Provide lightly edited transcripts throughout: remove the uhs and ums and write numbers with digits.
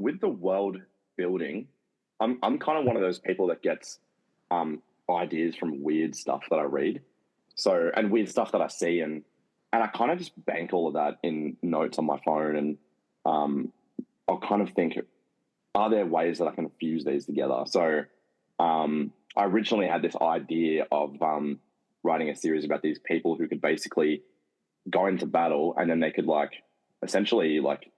with the world building, I'm kind of one of those people that gets ideas from weird stuff that I read. So, and weird stuff that I see, and I kind of just bank all of that in notes on my phone, and I'll kind of think, are there ways that I can fuse these together? So I originally had this idea of writing a series about these people who could basically go into battle, and then they could like essentially like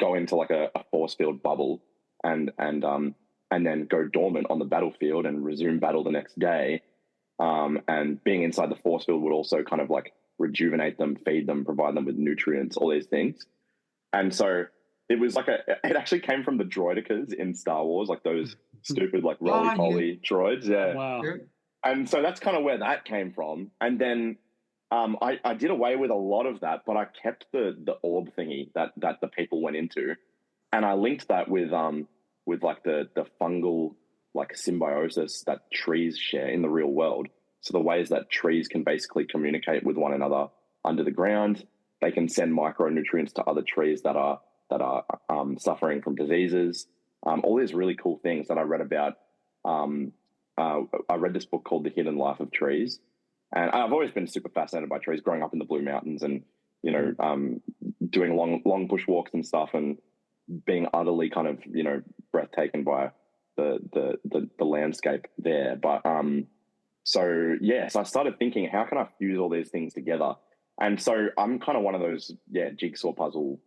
go into like a force field bubble and then go dormant on the battlefield and resume battle the next day. And being inside the force field would also kind of like rejuvenate them, feed them, provide them with nutrients, all these things. And so it was like it actually came from the droidicas in Star Wars, like those stupid like roly-poly droids. Yeah. Wow. And so that's kind of where that came from. And then I did away with a lot of that, but I kept the orb thingy that the people went into, and I linked that with like the fungal like symbiosis that trees share in the real world. So the ways that trees can basically communicate with one another under the ground, they can send micronutrients to other trees that are suffering from diseases. All these really cool things that I read about. I read this book called The Hidden Life of Trees, and I've always been super fascinated by trees, growing up in the Blue Mountains, and doing long bush walks and stuff, and being utterly kind of breathtaking by the landscape there. But so I started thinking, how can I fuse all these things together? And so I'm kind of one of those jigsaw puzzle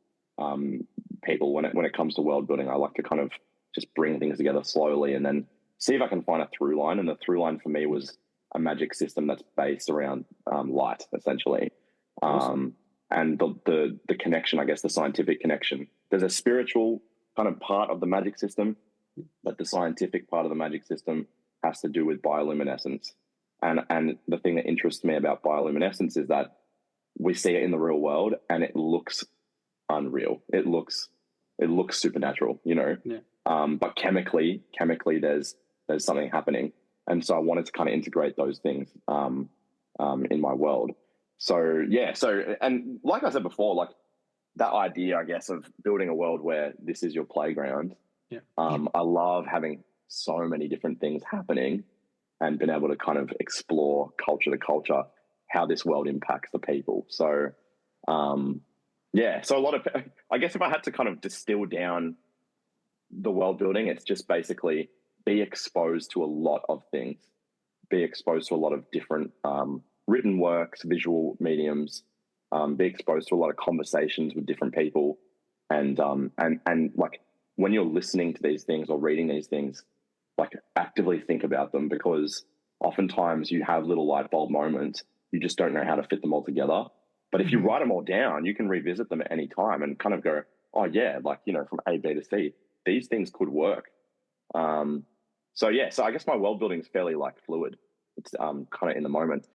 people when it comes to world building. I like to kind of just bring things together slowly and then see if I can find a through line. And the through line for me was a magic system that's based around light, essentially. Awesome. And the connection, I guess, the scientific connection. There's a spiritual kind of part of the magic system, but the scientific part of the magic system has to do with bioluminescence. And the thing that interests me about bioluminescence is that we see it in the real world and it looks unreal. It looks supernatural, Yeah. But chemically there's something happening. And so I wanted to kind of integrate those things in my world. So and like I said before, like that idea, I guess, of building a world where this is your playground. Yeah. I love having so many different things happening and been able to kind of explore culture to culture, how this world impacts the people. So, so a lot of, I guess if I had to kind of distill down the world building, it's just basically be exposed to a lot of things, be exposed to a lot of different written works, visual mediums, be exposed to a lot of conversations with different people. And like when you're listening to these things or reading these things, like actively think about them, because oftentimes you have little light bulb moments. You just don't know how to fit them all together. But if you write them all down, you can revisit them at any time and kind of go, oh yeah, like, from A, B to C, these things could work. So I guess my world building is fairly like fluid. It's kind of in the moment.